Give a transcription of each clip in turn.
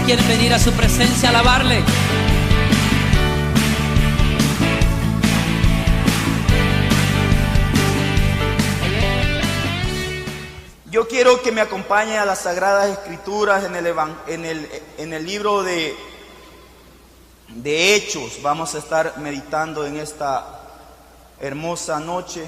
quieren venir a su presencia a alabarle? Yo quiero que me acompañe a las Sagradas Escrituras en el libro de Hechos. Vamos a estar meditando en esta hermosa noche.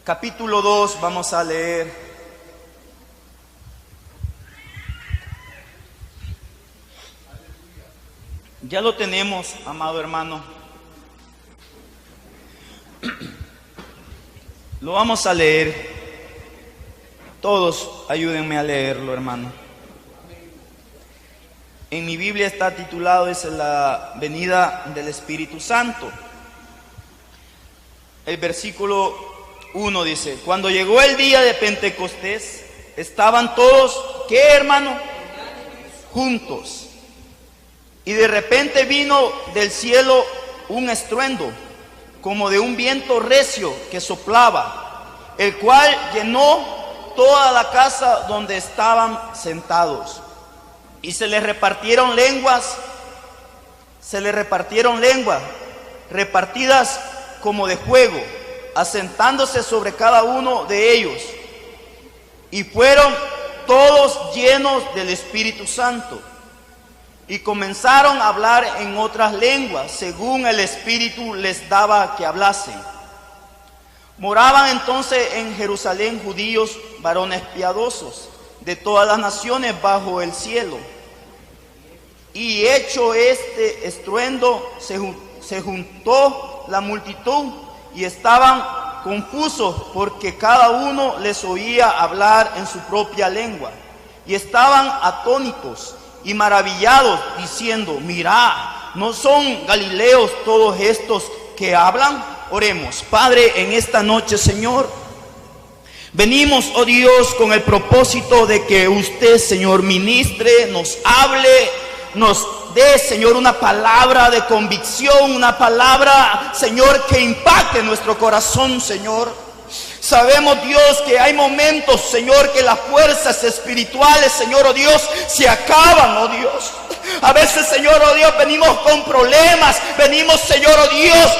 Capítulo 2, vamos a leer. Ya lo tenemos, amado hermano. Lo vamos a leer. Todos ayúdenme a leerlo, hermano. En mi Biblia está titulado, es la venida del Espíritu Santo. El versículo 1 dice: cuando llegó el día de Pentecostés, estaban todos, ¿qué, hermano? Juntos. Y de repente vino del cielo un estruendo, como de un viento recio que soplaba, el cual llenó toda la casa donde estaban sentados. Y se les repartieron lenguas, repartidas como de fuego, asentándose sobre cada uno de ellos. Y fueron todos llenos del Espíritu Santo, y comenzaron a hablar en otras lenguas, según el Espíritu les daba que hablasen. Moraban entonces en Jerusalén judíos, varones piadosos, de todas las naciones bajo el cielo. Y hecho este estruendo, se juntó la multitud, y estaban confusos, porque cada uno les oía hablar en su propia lengua. Y estaban atónitos y maravillados, diciendo: mirad, ¿no son galileos todos estos que hablan? Oremos. Padre, en esta noche, Señor, venimos, oh Dios, con el propósito de que usted, Señor, ministre, nos hable, nos dé, Señor, una palabra de convicción, una palabra, Señor, que impacte nuestro corazón, Señor. Sabemos, Dios, que hay momentos, Señor, que las fuerzas espirituales, Señor, oh Dios, se acaban, oh Dios. A veces, Señor, oh Dios, venimos con problemas, venimos, Señor, oh Dios,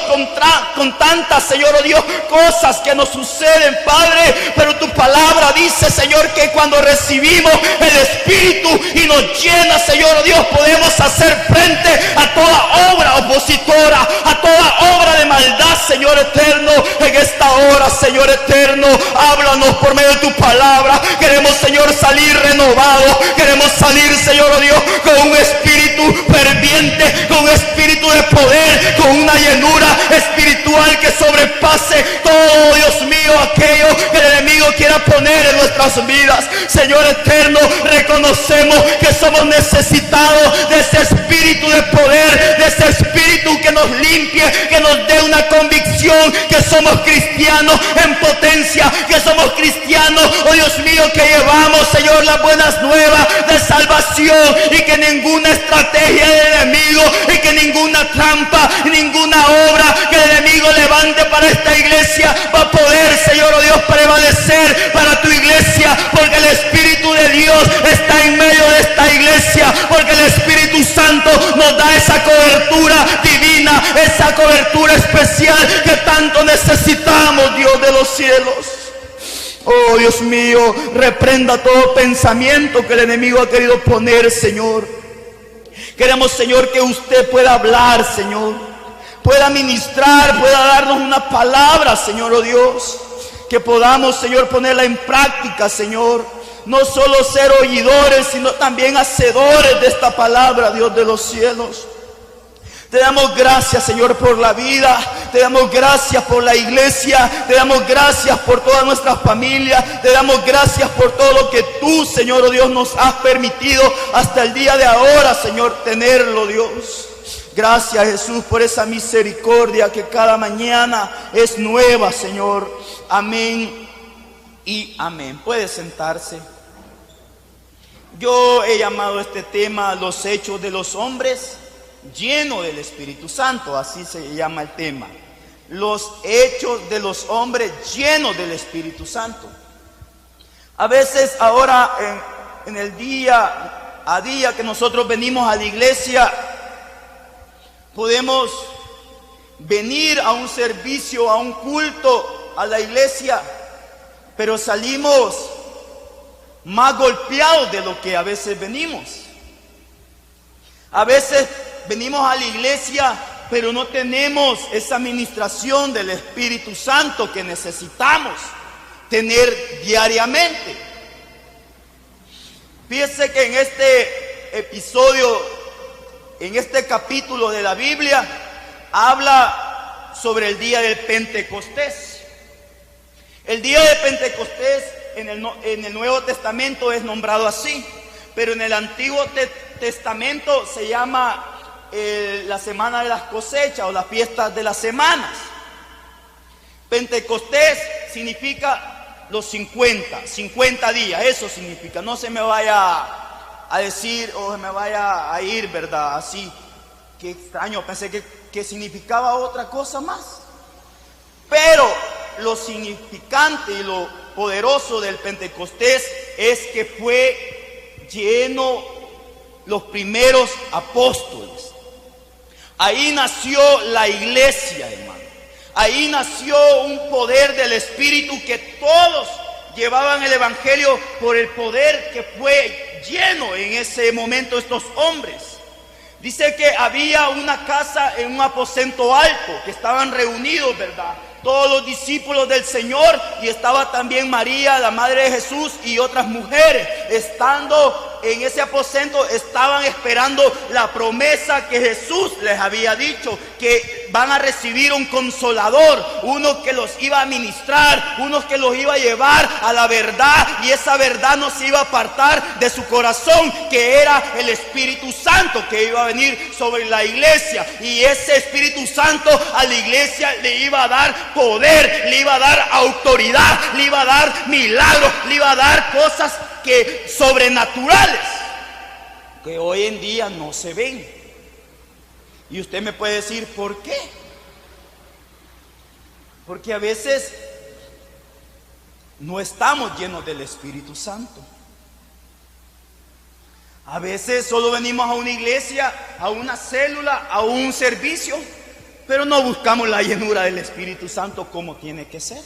con tantas, Señor, oh Dios, cosas que nos suceden, Padre. Pero tu palabra dice, Señor, que cuando recibimos el Espíritu y nos llena, Señor, oh Dios, podemos hacer frente a toda obra opositora, a toda obra de maldad, Señor eterno. En esta hora, Señor eterno, háblanos por medio de tu palabra. Queremos, Señor, salir renovados. Queremos salir, Señor, oh Dios, con un espíritu ferviente, con un espíritu de poder, con una llenura espiritual que sobrepase todo, Dios mío, aquello que el enemigo quiera poner en nuestras vidas. Señor eterno, reconocemos que somos necesitados de ese espíritu de poder, de ese espíritu que nos limpie, que nos dé una convicción que somos cristianos en potencia, que somos cristianos, oh Dios mío, que llevamos, Señor, las buenas nuevas de salvación, y que ninguna estrategia del enemigo, y que ninguna trampa, ninguna obra que el enemigo levante para esta iglesia va a poder, Señor, oh Dios, prevalecer para tu iglesia, porque el Espíritu de Dios está en medio de esta iglesia, porque el Espíritu Santo nos da esa cobertura divina, esa cobertura especial que tanto necesitamos, Dios de los cielos. Oh Dios mío, reprenda todo pensamiento que el enemigo ha querido poner, Señor. Queremos, Señor, que usted pueda hablar, Señor, pueda ministrar, pueda darnos una palabra, Señor, oh Dios, que podamos, Señor, ponerla en práctica, Señor. No solo ser oidores, sino también hacedores de esta palabra, Dios de los cielos. Te damos gracias, Señor, por la vida. Te damos gracias por la iglesia. Te damos gracias por toda nuestra familia. Te damos gracias por todo lo que tú, Señor, oh Dios, nos has permitido hasta el día de ahora, Señor, tenerlo, Dios. Gracias, Jesús, por esa misericordia que cada mañana es nueva, Señor. Amén y amén. Puede sentarse. Yo he llamado este tema los hechos de los hombres lleno del Espíritu Santo, así se llama el tema. los hechos de los hombres llenos del Espíritu Santo. A veces ahora en el día a día que nosotros venimos a la iglesia, podemos venir a un servicio, a un culto, a la iglesia, pero salimos más golpeados de lo que a veces venimos. A veces venimos a la iglesia, pero no tenemos esa administración del Espíritu Santo que necesitamos tener diariamente. Fíjese que en este episodio, en este capítulo de la Biblia, habla sobre el día del Pentecostés. El día de Pentecostés en el Nuevo Testamento es nombrado así, pero en el Antiguo Testamento se llama la semana de las cosechas o las fiestas de las semanas. Pentecostés significa los 50 días, eso significa. No se me vaya a decir o se me vaya a ir, ¿verdad? Así, qué extraño, pensé que significaba otra cosa más. Pero lo significante y lo poderoso del Pentecostés es que fue lleno los primeros apóstoles. Ahí nació la iglesia, hermano. Ahí nació un poder del Espíritu que todos llevaban el Evangelio por el poder que fue lleno en ese momento estos hombres. Dice que había una casa en un aposento alto, que estaban reunidos, ¿verdad? Todos los discípulos del Señor, y estaba también María, la madre de Jesús, y otras mujeres. Estando en ese aposento, estaban esperando la promesa que Jesús les había dicho, que van a recibir un consolador, uno que los iba a ministrar, uno que los iba a llevar a la verdad, y esa verdad no se iba a apartar de su corazón, que era el Espíritu Santo que iba a venir sobre la iglesia. Y ese Espíritu Santo a la iglesia le iba a dar poder, le iba a dar autoridad, le iba a dar milagros, le iba a dar cosas que sobrenaturales que hoy en día no se ven. Y usted me puede decir, ¿por qué? Porque a veces no estamos llenos del Espíritu Santo. A veces solo venimos a una iglesia, a una célula, a un servicio, pero no buscamos la llenura del Espíritu Santo como tiene que ser.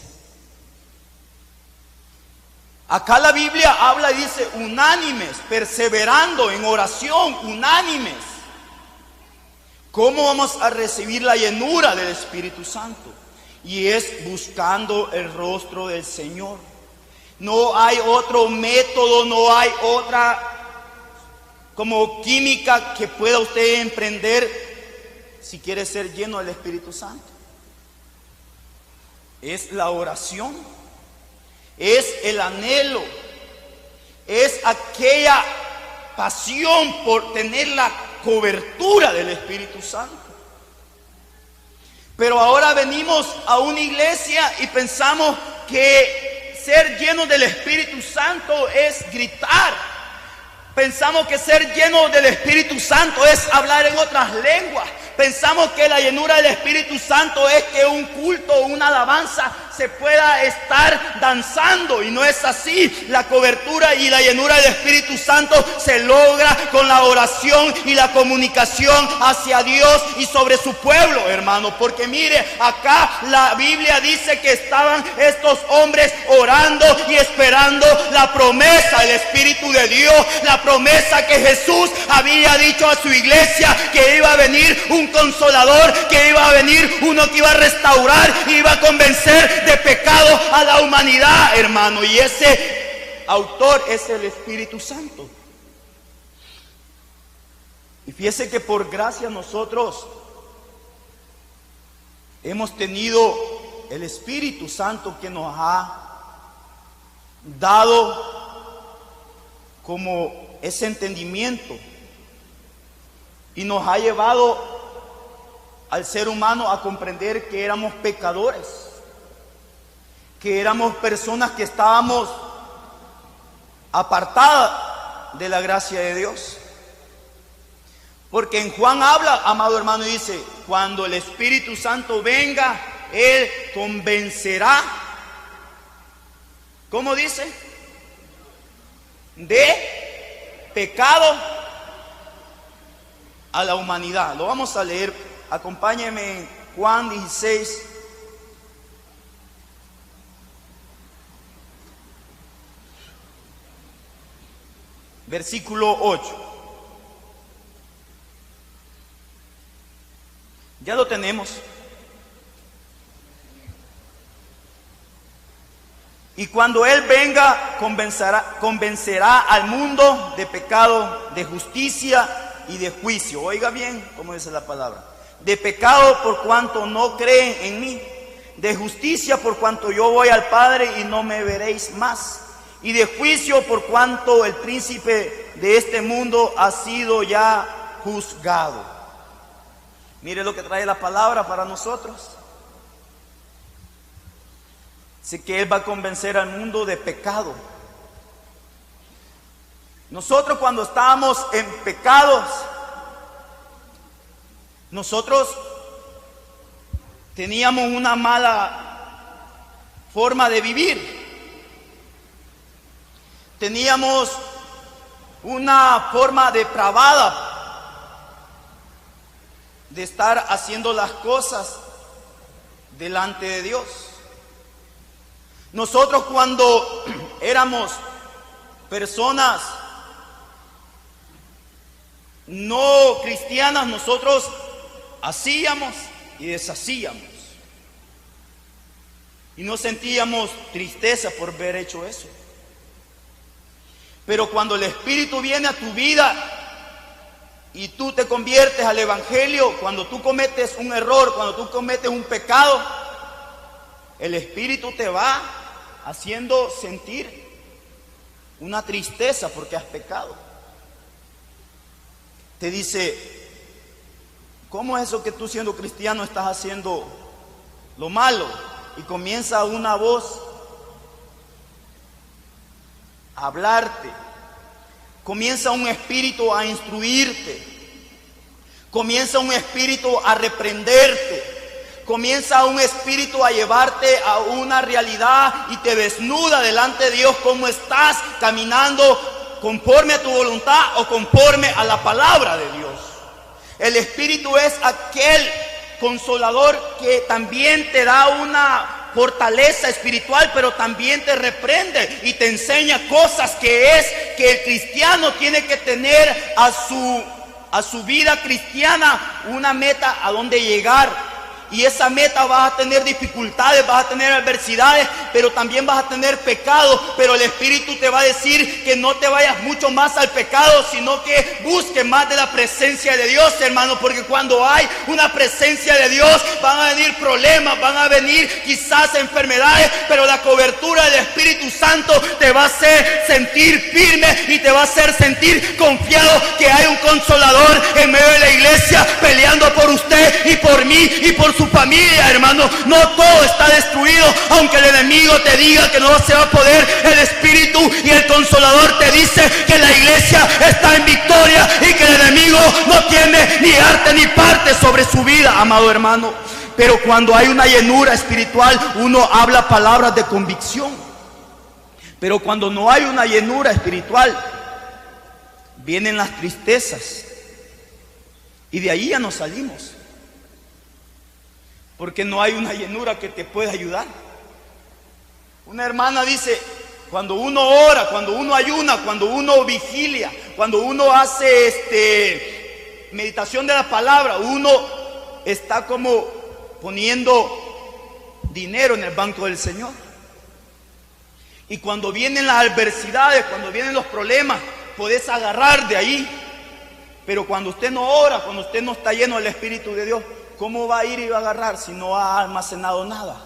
Acá la Biblia habla y dice unánimes, perseverando en oración, unánimes. ¿Cómo vamos a recibir la llenura del Espíritu Santo? Y es buscando el rostro del Señor. No hay otro método, no hay otra como química que pueda usted emprender si quiere ser lleno del Espíritu Santo. Es la oración, es el anhelo, es aquella pasión por tener la cobertura del Espíritu Santo. Pero ahora venimos a una iglesia y pensamos que ser llenos del Espíritu Santo es gritar. Pensamos que ser lleno del Espíritu Santo es hablar en otras lenguas. Pensamos que la llenura del Espíritu Santo es que un culto o una alabanza se pueda estar danzando, y no es así. La cobertura y la llenura del Espíritu Santo se logra con la oración y la comunicación hacia Dios y sobre su pueblo, hermano. Porque mire, acá la Biblia dice que estaban estos hombres orando y esperando la promesa del Espíritu de Dios, la promesa que Jesús había dicho a su iglesia, que iba a venir un consolador, que iba a venir uno que iba a restaurar, iba a convencer de pecado a la humanidad, hermano. Y ese autor es el Espíritu Santo. Y fíjese que por gracia nosotros hemos tenido el Espíritu Santo que nos ha dado como ese entendimiento y nos ha llevado al ser humano a comprender que éramos pecadores, que éramos personas que estábamos apartadas de la gracia de Dios. Porque en Juan habla, amado hermano, y dice: cuando el Espíritu Santo venga, Él convencerá, ¿cómo dice? De pecado a la humanidad. Lo vamos a leer. Acompáñenme en Juan 16. Versículo 8. Ya lo tenemos. Y cuando Él venga, convencerá al mundo de pecado, de justicia y de juicio. Oiga bien cómo dice la palabra. De pecado por cuanto no creen en mí. De justicia por cuanto yo voy al Padre y no me veréis más. Y de juicio por cuanto el príncipe de este mundo ha sido ya juzgado. Mire lo que trae la palabra para nosotros. Dice que Él va a convencer al mundo de pecado. Nosotros cuando estábamos en pecados, nosotros teníamos una mala forma de vivir. Teníamos una forma depravada de estar haciendo las cosas delante de Dios. Nosotros cuando éramos personas no cristianas, nosotros hacíamos y deshacíamos. Y no sentíamos tristeza por haber hecho eso. Pero cuando el Espíritu viene a tu vida y tú te conviertes al Evangelio, cuando tú cometes un error, cuando tú cometes un pecado, el Espíritu te va haciendo sentir una tristeza porque has pecado. Te dice, ¿cómo es eso que tú siendo cristiano estás haciendo lo malo? Y comienza una voz a hablarte. Comienza un espíritu a instruirte. Comienza un espíritu a reprenderte. Comienza un espíritu a llevarte a una realidad y te desnuda delante de Dios cómo estás caminando conforme a tu voluntad o conforme a la palabra de Dios. El Espíritu es aquel consolador que también te da una fortaleza espiritual, pero también te reprende y te enseña cosas que el cristiano tiene que tener a su vida cristiana, una meta a donde llegar. Y esa meta vas a tener dificultades, vas a tener adversidades, pero también vas a tener pecado. Pero el Espíritu te va a decir que no te vayas mucho más al pecado, sino que busques más de la presencia de Dios, hermano. Porque cuando hay una presencia de Dios, van a venir problemas, van a venir quizás enfermedades, pero la cobertura del Espíritu Santo te va a hacer sentir firme y te va a hacer sentir confiado que hay un consolador en medio de la iglesia peleando por usted y por mí y por su familia, hermano. No todo está destruido, aunque el enemigo te diga que no se va a poder. El Espíritu y el Consolador te dice que la iglesia está en victoria y que el enemigo no tiene ni arte ni parte sobre su vida, amado hermano. Pero cuando hay una llenura espiritual, uno habla palabras de convicción. Pero cuando no hay una llenura espiritual, vienen las tristezas y de ahí ya no salimos. Porque no hay una llenura que te pueda ayudar. Una hermana dice, cuando uno ora, cuando uno ayuna, cuando uno vigilia, cuando uno hace meditación de la palabra, uno está como poniendo dinero en el banco del Señor. Y cuando vienen las adversidades, cuando vienen los problemas, podés agarrar de ahí. Pero cuando usted no ora, cuando usted no está lleno del Espíritu de Dios, ¿cómo va a ir y va a agarrar si no ha almacenado nada?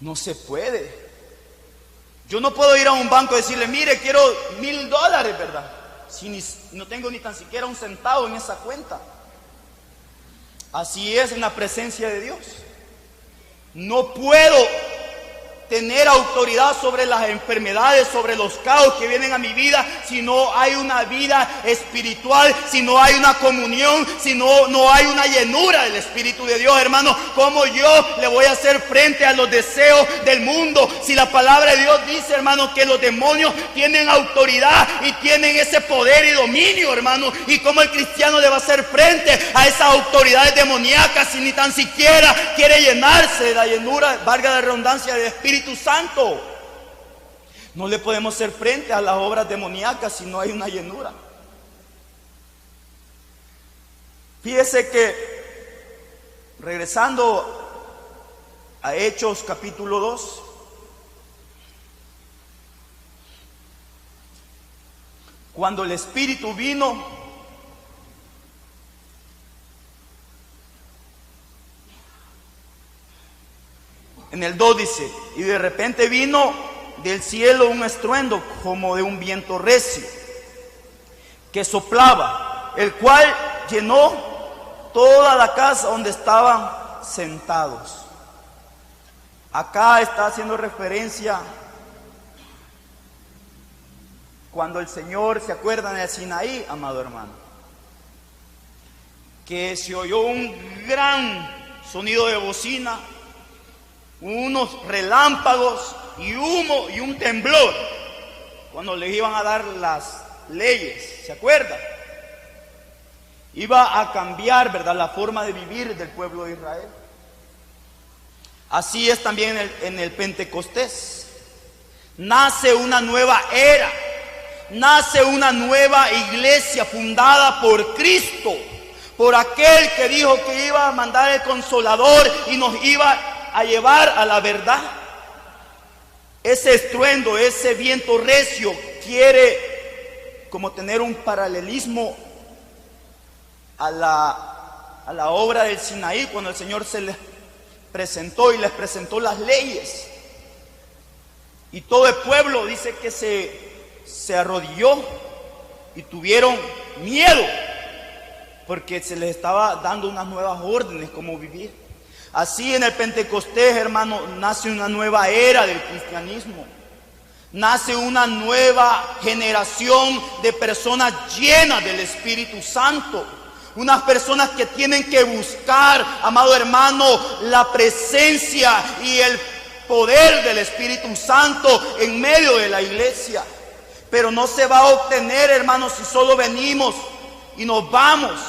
No se puede. Yo no puedo ir a un banco y decirle, mire, quiero $1000, ¿verdad? Si no tengo ni tan siquiera un centavo en esa cuenta. Así es en la presencia de Dios. No puedo tener autoridad sobre las enfermedades, sobre los caos que vienen a mi vida, si no hay una vida espiritual, si no hay una comunión, si no hay una llenura del Espíritu de Dios, hermano. ¿Cómo yo le voy a hacer frente a los deseos del mundo? Si la palabra de Dios dice, hermano, que los demonios tienen autoridad y tienen ese poder y dominio, hermano. ¿Y cómo el cristiano le va a hacer frente a esas autoridades demoníacas si ni tan siquiera quiere llenarse de la llenura, valga la redundancia, del Espíritu Santo? No le podemos hacer frente a las obras demoníacas si no hay una llenura. Fíjese que, regresando a Hechos capítulo 2, cuando el Espíritu vino, en el 2 dice: y de repente vino del cielo un estruendo como de un viento recio que soplaba, el cual llenó toda la casa donde estaban sentados. Acá está haciendo referencia cuando el Señor, ¿se acuerdan de Sinaí, amado hermano? Que se oyó un gran sonido de bocina, unos relámpagos y humo y un temblor cuando les iban a dar las leyes, ¿se acuerdan? Iba a cambiar, ¿verdad?, la forma de vivir del pueblo de Israel. Así es también en el Pentecostés. Nace una nueva era, nace una nueva iglesia fundada por Cristo, por aquel que dijo que iba a mandar el Consolador y nos iba a llevar a la verdad. Ese estruendo, ese viento recio quiere como tener un paralelismo a la obra del Sinaí, cuando el Señor se les presentó y les presentó las leyes, y todo el pueblo dice que se arrodilló y tuvieron miedo porque se les estaba dando unas nuevas órdenes cómo vivir. Así en el Pentecostés, hermano, nace una nueva era del cristianismo. Nace una nueva generación de personas llenas del Espíritu Santo. Unas personas que tienen que buscar, amado hermano, la presencia y el poder del Espíritu Santo en medio de la iglesia. Pero no se va a obtener, hermano, si solo venimos y nos vamos.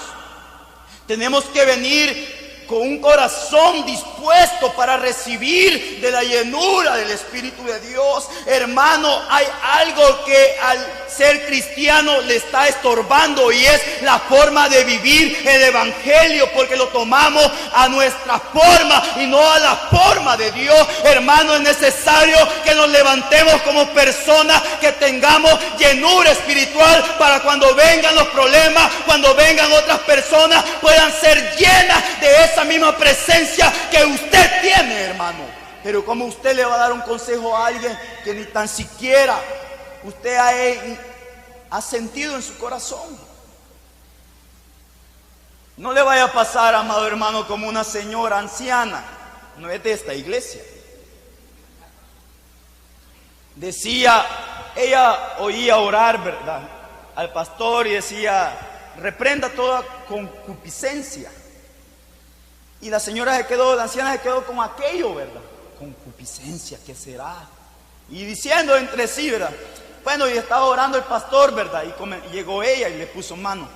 Tenemos que venir con un corazón dispuesto para recibir de la llenura del Espíritu de Dios. Hermano, hay algo que al ser cristiano le está estorbando, y es la forma de vivir el Evangelio, porque lo tomamos a nuestra forma y no a la forma de Dios. Hermano, es necesario que nos levantemos como personas, que tengamos llenura espiritual, para cuando vengan los problemas, cuando vengan otras personas, puedan ser llenas de esa misma presencia que usted tiene, hermano. Pero ¿cómo usted le va a dar un consejo a alguien que ni tan siquiera usted ha sentido en su corazón? No le vaya a pasar, amado hermano, como una señora anciana, no es de esta iglesia. Decía, ella oía orar, ¿verdad?, al pastor, y decía: reprenda toda concupiscencia. Y la señora la anciana se quedó con aquello, ¿verdad? Concupiscencia, ¿qué será? Y diciendo entre sí, ¿verdad? Bueno, y estaba orando el pastor, ¿verdad? Y llegó ella y le puso mano.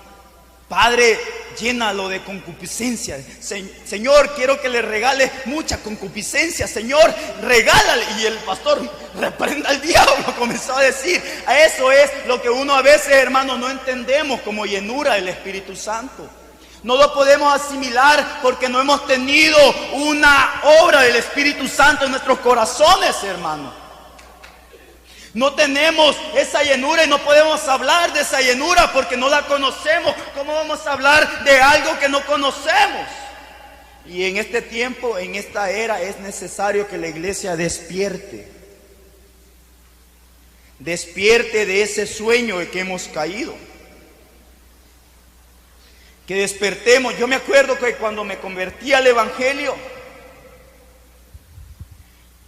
Padre, llénalo de concupiscencia. Señor, quiero que le regale mucha concupiscencia. Señor, regálale. Y el pastor: reprenda al diablo, comenzó a decir. A eso es lo que uno a veces, hermano, no entendemos como llenura del Espíritu Santo. No lo podemos asimilar porque no hemos tenido una obra del Espíritu Santo en nuestros corazones, hermano. No tenemos esa llenura y no podemos hablar de esa llenura porque no la conocemos. ¿Cómo vamos a hablar de algo que no conocemos? Y en este tiempo, en esta era, es necesario que la iglesia despierte. Despierte de ese sueño en que hemos caído. Que despertemos. Yo me acuerdo que cuando me convertí al Evangelio,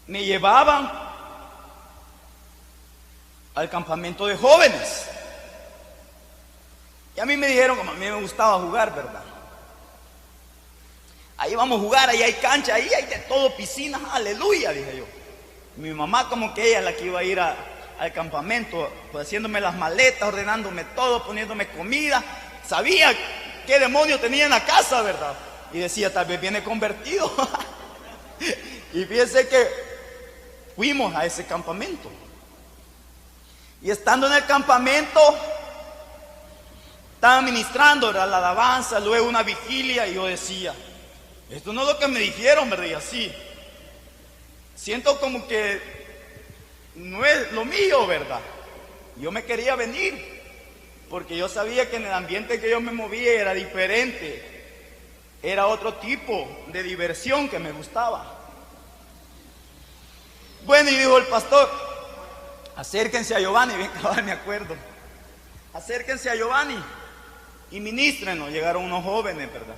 me llevaban al campamento de jóvenes. Y a mí me dijeron, como a mí me gustaba jugar, ¿verdad? Ahí vamos a jugar, ahí hay cancha, ahí hay de todo, piscinas, aleluya, dije yo. Mi mamá como que ella es la que iba a ir al campamento, pues haciéndome las maletas, ordenándome todo, poniéndome comida. Sabía qué demonio tenía en la casa, ¿verdad? Y decía, tal vez viene convertido. Y fíjense que fuimos a ese campamento. Y estando en el campamento, estaban ministrando, ¿verdad?, la alabanza, luego una vigilia, y yo decía, esto no es lo que me dijeron, ¿verdad? Y así, siento como que no es lo mío, ¿verdad? Yo me quería venir, porque yo sabía que en el ambiente que yo me movía era diferente, era otro tipo de diversión que me gustaba. Bueno, y dijo el pastor, acérquense a Giovanni, bien cabal me acuerdo, acérquense a Giovanni y ministrenos. Llegaron unos jóvenes, ¿verdad?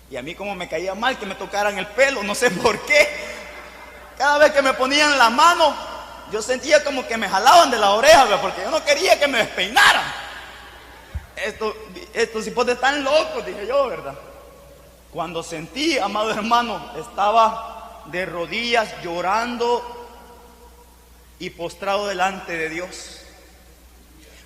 Y a mí como me caía mal que me tocaran el pelo, no sé por qué. Cada vez que me ponían la mano, yo sentía como que me jalaban de la oreja, ¿verdad? Porque yo no quería que me despeinaran. Estos hipotes están locos, dije yo, ¿verdad? Cuando sentí, amado hermano, estaba de rodillas llorando y postrado delante de Dios.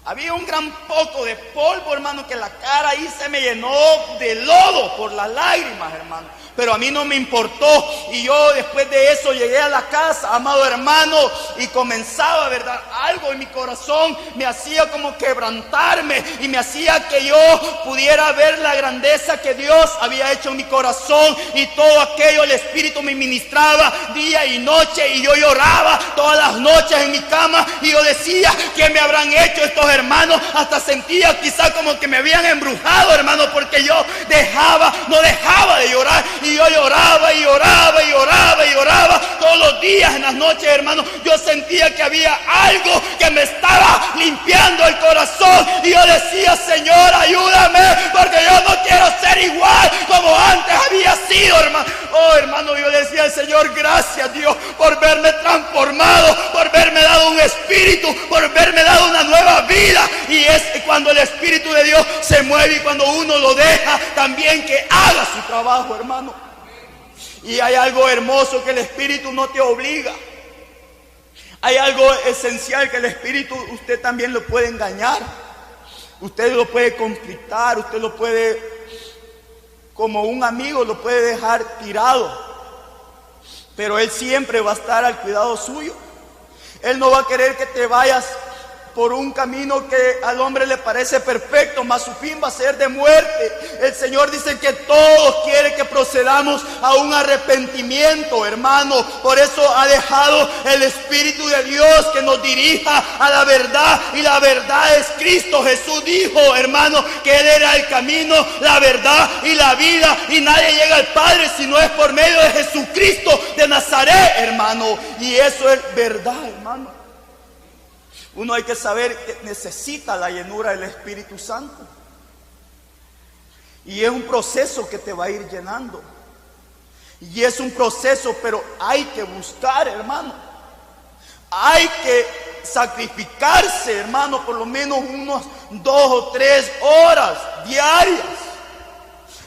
Había un gran poco de polvo, hermano, que la cara ahí se me llenó de lodo por las lágrimas, hermano. Pero a mí no me importó. Y yo después de eso llegué a la casa, amado hermano, y comenzaba, ¿verdad? Algo en mi corazón me hacía como quebrantarme y me hacía que yo pudiera ver la grandeza que Dios había hecho en mi corazón. Y todo aquello, el Espíritu me ministraba día y noche, y yo lloraba todas las noches en mi cama, y yo decía, ¿qué me habrán hecho estos hermanos? Hasta sentía quizá como que me habían embrujado, hermano, porque yo no dejaba de llorar. Y yo lloraba y lloraba y lloraba y lloraba todos los días en las noches, hermano. Yo sentía que había algo que me estaba limpiando el corazón. Y yo decía, Señor, ayúdame, porque yo no quiero ser igual como antes había sido, hermano. Oh, hermano, yo decía al Señor, gracias, Dios, por verme transformado, por verme dado un espíritu, por verme dado una nueva vida. Y es cuando el Espíritu de Dios se mueve y cuando uno lo deja también que haga su trabajo, hermano. Y hay algo hermoso que el Espíritu no te obliga. Hay algo esencial que el Espíritu usted también lo puede engañar. Usted lo puede conflictar, usted lo puede, como un amigo, lo puede dejar tirado. Pero Él siempre va a estar al cuidado suyo. Él no va a querer que te vayas por un camino que al hombre le parece perfecto, mas su fin va a ser de muerte. El Señor dice que todos quiere que procedamos a un arrepentimiento, hermano. Por eso ha dejado el Espíritu de Dios que nos dirija a la verdad, y la verdad es Cristo. Jesús dijo, hermano, que Él era el camino, la verdad y la vida, y nadie llega al Padre si no es por medio de Jesucristo de Nazaret, hermano. Y eso es verdad, hermano. Uno hay que saber que necesita la llenura del Espíritu Santo. Y es un proceso que te va a ir llenando. Y es un proceso, pero hay que buscar, hermano. Hay que sacrificarse, hermano, por lo menos unos 2 o 3 horas diarias.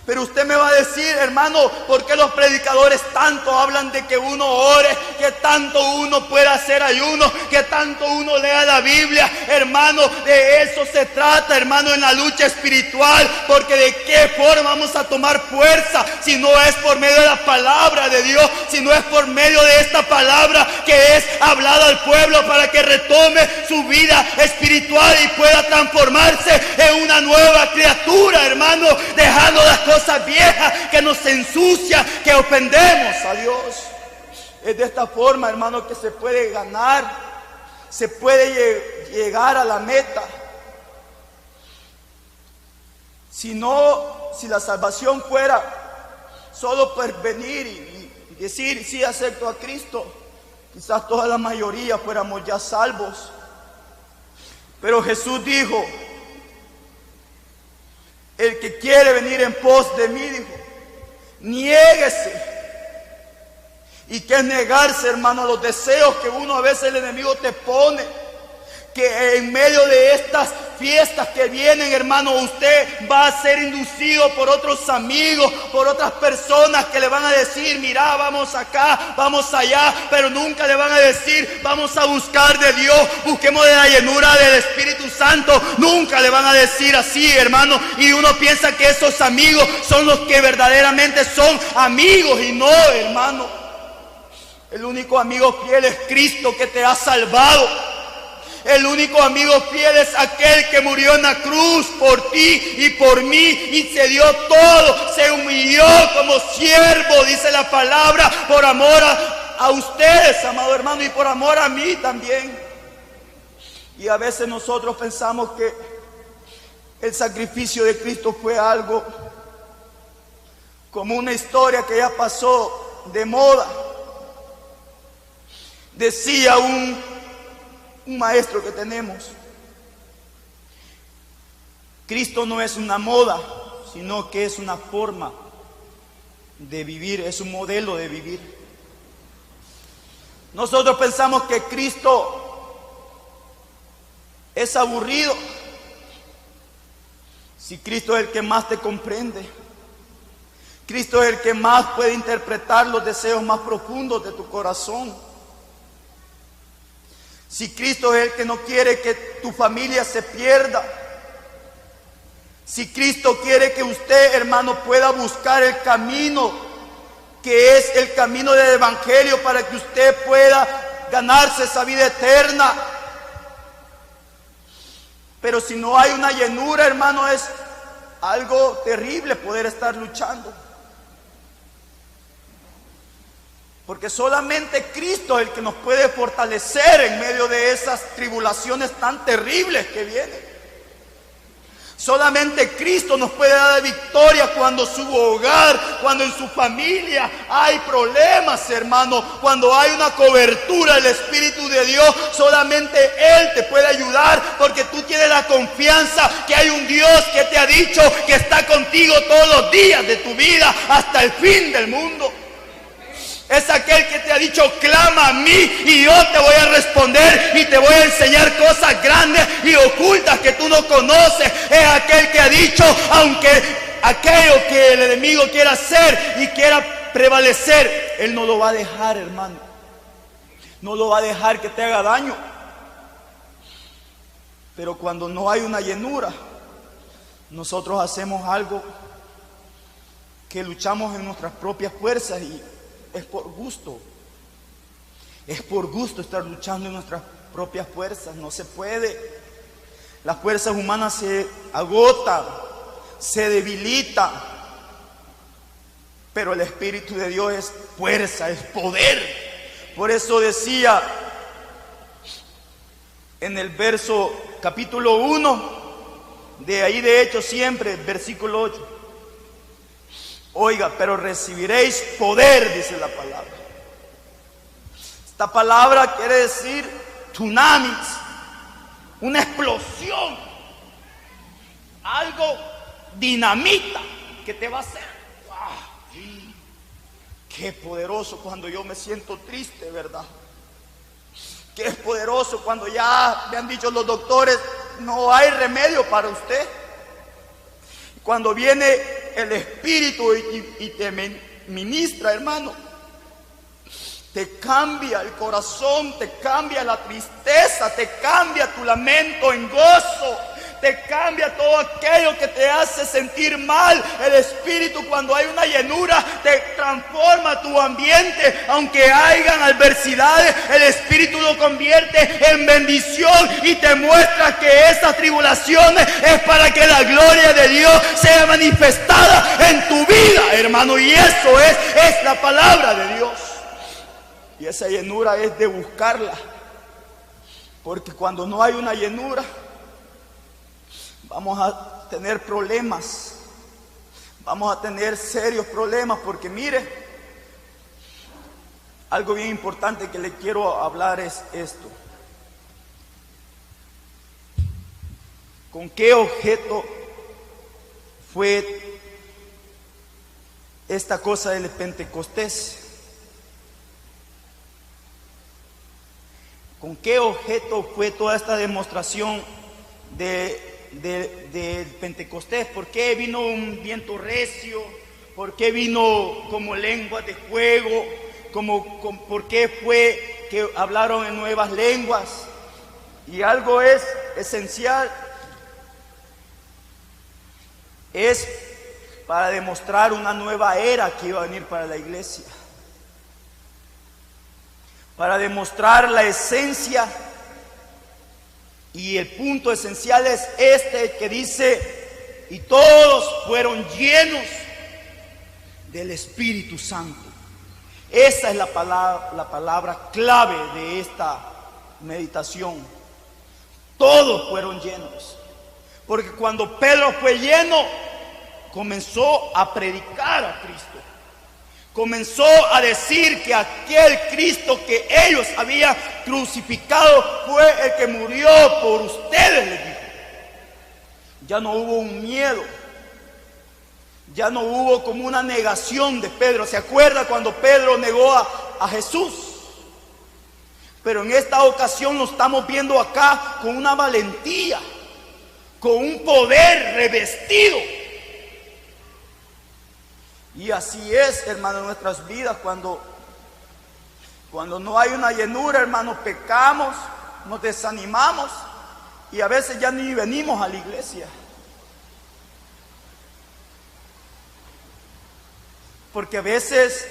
Pero usted me va a decir, hermano, ¿por qué los predicadores tanto hablan de que uno ore, que tanto uno pueda hacer ayuno, que tanto uno lea la Biblia? Hermano, de eso se trata, hermano, en la lucha espiritual. Porque de qué forma vamos a tomar fuerza si no es por medio de la palabra de Dios, si no es por medio de esta palabra que es hablada al pueblo para que retome su vida espiritual y pueda transformarse en una nueva criatura, hermano, dejando las cosas viejas que nos ensucian, que ofendemos a Dios. Es de esta forma, hermano, que se puede ganar, se puede llegar a la meta. Si la salvación fuera solo por venir y decir, sí, acepto a Cristo, quizás toda la mayoría fuéramos ya salvos. Pero Jesús dijo, el que quiere venir en pos de mí, dijo, niéguese Y que es negarse, hermano, a los deseos que uno a veces el enemigo te pone. Que en medio de estas fiestas que vienen, hermano, usted va a ser inducido por otros amigos, por otras personas que le van a decir, mira, vamos acá, vamos allá, pero nunca le van a decir, vamos a buscar de Dios, busquemos de la llenura del Espíritu Santo. Nunca le van a decir así, hermano, y uno piensa que esos amigos son los que verdaderamente son amigos, y no, hermano. El único amigo fiel es Cristo, que te ha salvado. El único amigo fiel es aquel que murió en la cruz por ti y por mí y se dio todo, se humilló como siervo, dice la palabra, por amor a ustedes, amado hermano, y por amor a mí también. Y a veces nosotros pensamos que el sacrificio de Cristo fue algo como una historia que ya pasó de moda. Decía un maestro que tenemos: Cristo no es una moda, sino que es una forma de vivir, es un modelo de vivir. Nosotros pensamos que Cristo es aburrido. Si Cristo es el que más te comprende, Cristo es el que más puede interpretar los deseos más profundos de tu corazón. Si Cristo es el que no quiere que tu familia se pierda, si Cristo quiere que usted, hermano, pueda buscar el camino que es el camino del Evangelio para que usted pueda ganarse esa vida eterna. Pero si no hay una llenura, hermano, es algo terrible poder estar luchando. Porque solamente Cristo es el que nos puede fortalecer en medio de esas tribulaciones tan terribles que vienen. Solamente Cristo nos puede dar victoria cuando su hogar, cuando en su familia hay problemas, hermano. Cuando hay una cobertura del Espíritu de Dios, solamente Él te puede ayudar, porque tú tienes la confianza que hay un Dios que te ha dicho que está contigo todos los días de tu vida hasta el fin del mundo. Es aquel que te ha dicho, clama a mí y yo te voy a responder y te voy a enseñar cosas grandes y ocultas que tú no conoces. Es aquel que ha dicho, aunque aquello que el enemigo quiera hacer y quiera prevalecer, Él no lo va a dejar, hermano. No lo va a dejar que te haga daño. Pero cuando no hay una llenura, nosotros hacemos algo que luchamos en nuestras propias fuerzas y es por gusto. Es por gusto estar luchando en nuestras propias fuerzas. No se puede. Las fuerzas humanas se agotan, se debilitan. Pero el Espíritu de Dios es fuerza, es poder. Por eso decía en el verso capítulo 1, de ahí de Hechos siempre, versículo 8. Oiga, pero recibiréis poder, dice la palabra. Esta palabra quiere decir tsunamis, una explosión, algo dinamita que te va a hacer. ¡Wow! Qué poderoso cuando yo me siento triste, ¿verdad? Qué poderoso cuando ya me han dicho los doctores, no hay remedio para usted. Cuando viene el Espíritu y te ministra, hermano, te cambia el corazón, te cambia la tristeza, te cambia tu lamento en gozo, te cambia todo aquello que te hace sentir mal. El Espíritu, cuando hay una llenura, te transforma tu ambiente. Aunque hayan adversidades, el Espíritu lo convierte en bendición y te muestra que esas tribulaciones es para que la gloria de Dios sea manifestada en tu vida, hermano. Y eso es la palabra de Dios. Y esa llenura es de buscarla. Porque cuando no hay una llenura, vamos a tener problemas. Vamos a tener serios problemas. Porque mire, algo bien importante que le quiero hablar es esto. ¿Con qué objeto fue esta cosa del Pentecostés? ¿Con qué objeto fue toda esta demostración del Pentecostés? ¿Por qué vino un viento recio? ¿Por qué vino como lenguas de fuego? ¿Por qué fue que hablaron en nuevas lenguas? Y algo es esencial, es para demostrar una nueva era que iba a venir para la iglesia, para demostrar la esencia. Y el punto esencial es este que dice: y todos fueron llenos del Espíritu Santo. Esa es la palabra clave de esta meditación. Todos fueron llenos, porque cuando Pedro fue lleno, comenzó a predicar a Cristo. Comenzó a decir que aquel Cristo que ellos habían crucificado fue el que murió por ustedes, les dijo. Ya no hubo un miedo, ya no hubo como una negación de Pedro. ¿Se acuerda cuando Pedro negó a Jesús? Pero en esta ocasión lo estamos viendo acá con una valentía, con un poder revestido. Y así es, hermano, en nuestras vidas, cuando no hay una llenura, hermano, pecamos, nos desanimamos y a veces ya ni venimos a la iglesia. Porque a veces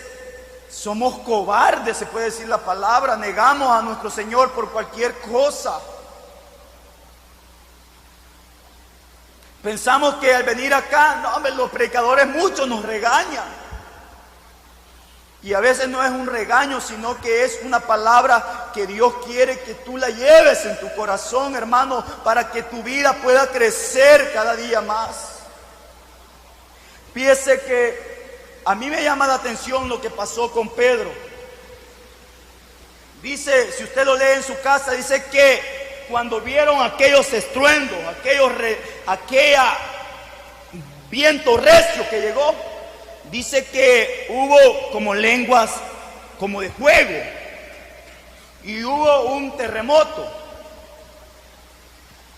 somos cobardes, se puede decir la palabra, negamos a nuestro Señor por cualquier cosa. Pensamos que al venir acá, no, hombre, los predicadores muchos nos regañan. Y a veces no es un regaño, sino que es una palabra que Dios quiere que tú la lleves en tu corazón, hermano, para que tu vida pueda crecer cada día más. Fíjese que a mí me llama la atención lo que pasó con Pedro. Dice, si usted lo lee en su casa, dice que cuando vieron aquellos estruendos, aquella viento recio que llegó, dice que hubo como lenguas como de fuego y hubo un terremoto.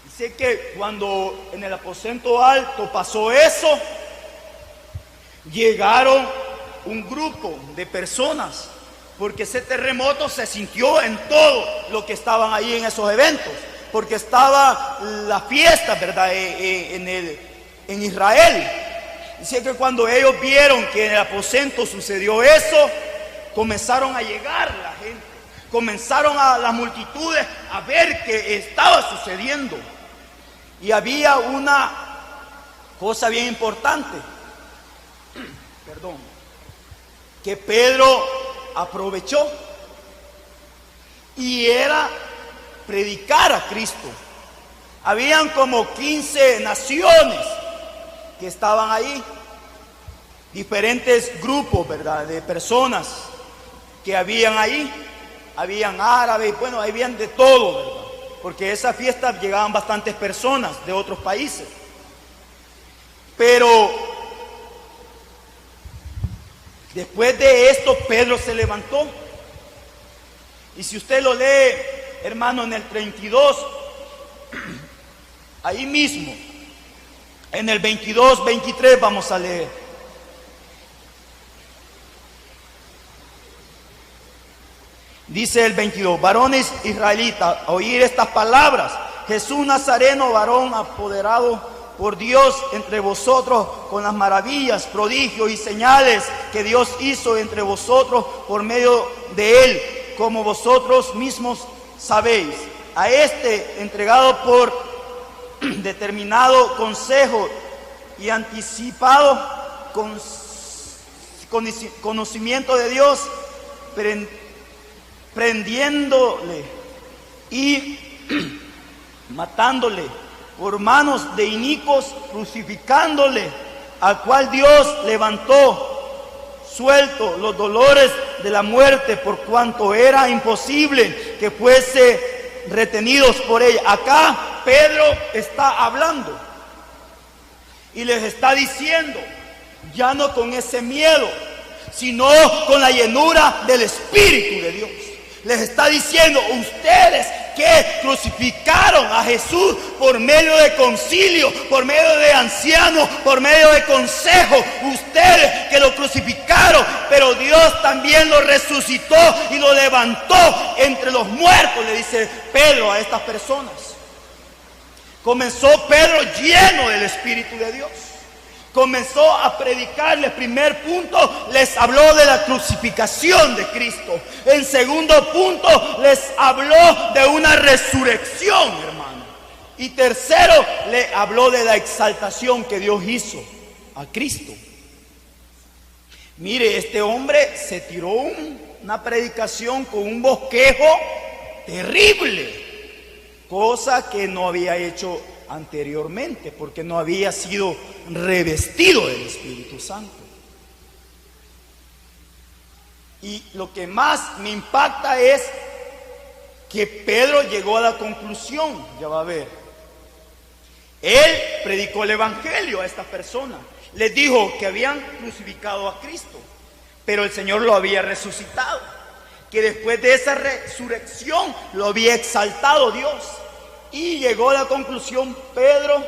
Dice que cuando en el aposento alto pasó eso, llegaron un grupo de personas, porque ese terremoto se sintió en todo lo que estaban ahí en esos eventos, porque estaba la fiesta, ¿verdad?, en Israel. Dice que cuando ellos vieron que en el aposento sucedió eso, comenzaron a llegar la gente, comenzaron a las multitudes a ver qué estaba sucediendo. Y había una cosa bien importante, que Pedro aprovechó, y era predicar a Cristo. Habían como 15 naciones que estaban ahí, diferentes grupos, ¿verdad?, de personas que habían ahí. Habían árabes, bueno, habían de todo, ¿verdad?, porque a esa fiesta llegaban bastantes personas de otros países. Pero después de esto, Pedro se levantó. Y si usted lo lee, hermano, en el 32, ahí mismo, en el 22, 23 vamos a leer. Dice el 22: varones israelitas, oír estas palabras: Jesús Nazareno, varón apoderado por Dios entre vosotros con las maravillas, prodigios y señales que Dios hizo entre vosotros por medio de él, como vosotros mismos sabéis. A este, entregado por determinado consejo y anticipado conocimiento de Dios, prendiéndole y matándole por manos de inicuos, crucificándole, al cual Dios levantó suelto los dolores de la muerte, por cuanto era imposible que fuese retenidos por ella. Acá Pedro está hablando y les está diciendo, ya no con ese miedo, sino con la llenura del Espíritu de Dios. Les está diciendo: ustedes que crucificaron a Jesús por medio de concilio, por medio de ancianos, por medio de consejo, ustedes que lo crucificaron, pero Dios también lo resucitó y lo levantó entre los muertos, le dice Pedro a estas personas. Comenzó Pedro lleno del Espíritu de Dios. Comenzó a predicarles. Primer punto, les habló de la crucificación de Cristo. En segundo punto, les habló de una resurrección, hermano. Y tercero, le habló de la exaltación que Dios hizo a Cristo. Mire, este hombre se tiró una predicación con un bosquejo terrible, cosa que no había hecho anteriormente, porque no había sido revestido del Espíritu Santo. Y lo que más me impacta es que Pedro llegó a la conclusión, ya va a ver, él predicó el evangelio a estas personas, les dijo que habían crucificado a Cristo, pero el Señor lo había resucitado, que después de esa resurrección lo había exaltado Dios. Y llegó a la conclusión Pedro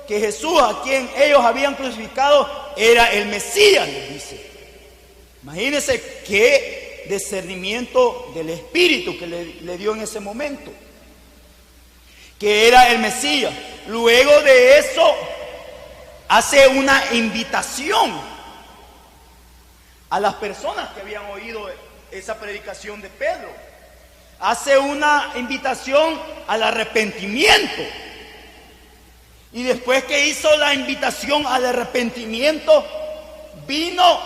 que Jesús, a quien ellos habían crucificado, era el Mesías, les dice. Imagínense qué discernimiento del Espíritu que le dio en ese momento, que era el Mesías. Luego de eso hace una invitación a las personas que habían oído esa predicación de Pedro. Hace una invitación al arrepentimiento. Y después que hizo la invitación al arrepentimiento, vino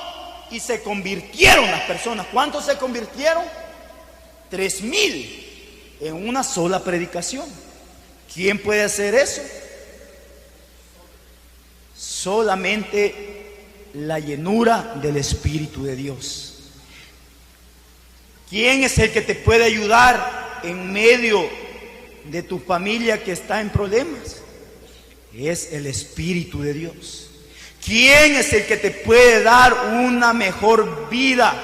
y se convirtieron las personas. ¿Cuántos se convirtieron? 3,000 en una sola predicación. ¿Quién puede hacer eso? Solamente la llenura del Espíritu de Dios. ¿Quién es el que te puede ayudar en medio de tu familia que está en problemas? Es el Espíritu de Dios. ¿Quién es el que te puede dar una mejor vida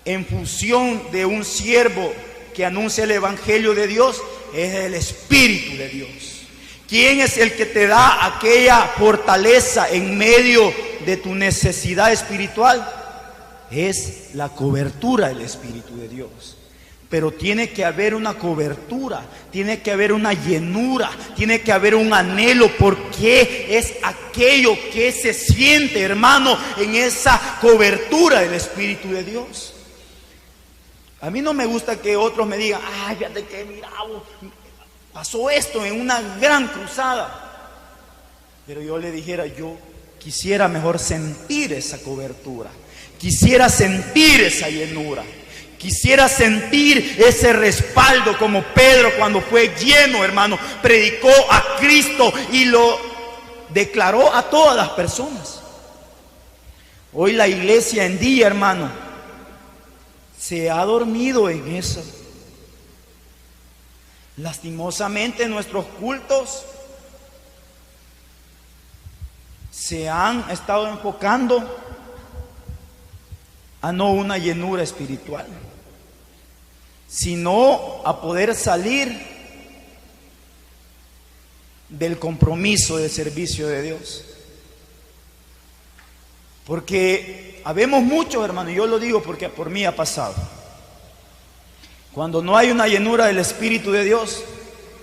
en función de un siervo que anuncia el Evangelio de Dios? Es el Espíritu de Dios. ¿Quién es el que te da aquella fortaleza en medio de tu necesidad espiritual? Es la cobertura del Espíritu de Dios. Pero tiene que haber una cobertura, tiene que haber una llenura, tiene que haber un anhelo, porque es aquello que se siente, hermano, en esa cobertura del Espíritu de Dios. A mí no me gusta que otros me digan: ay, fíjate que mira, pasó esto en una gran cruzada. Pero yo le dijera: yo quisiera mejor sentir esa cobertura, quisiera sentir esa llenura, quisiera sentir ese respaldo como Pedro cuando fue lleno, hermano, predicó a Cristo y lo declaró a todas las personas. Hoy la iglesia en día, hermano, se ha dormido en eso. Lastimosamente nuestros cultos se han estado enfocando a no una llenura espiritual, sino a poder salir del compromiso del servicio de Dios. Porque habemos muchos, hermano, y yo lo digo porque por mí ha pasado. Cuando no hay una llenura del Espíritu de Dios,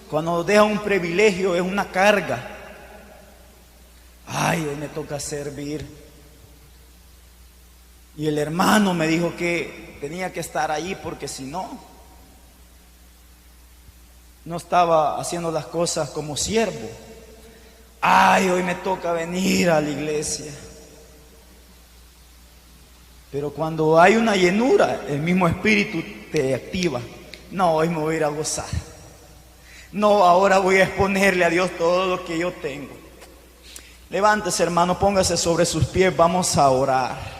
cuando nos deja un privilegio, es una carga. Ay, hoy me toca servir. Y el hermano me dijo que tenía que estar ahí porque si no, no estaba haciendo las cosas como siervo. Ay, hoy me toca venir a la iglesia. Pero cuando hay una llenura, el mismo Espíritu te activa. No, hoy me voy a ir a gozar. No, ahora voy a exponerle a Dios todo lo que yo tengo. Levántese, hermano, póngase sobre sus pies, vamos a orar.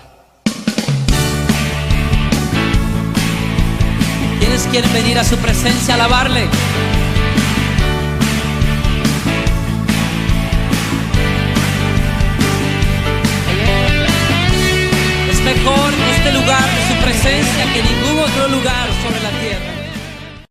¿Quiénes quieren venir a su presencia a alabarle? Es mejor este lugar de su presencia que ningún otro lugar sobre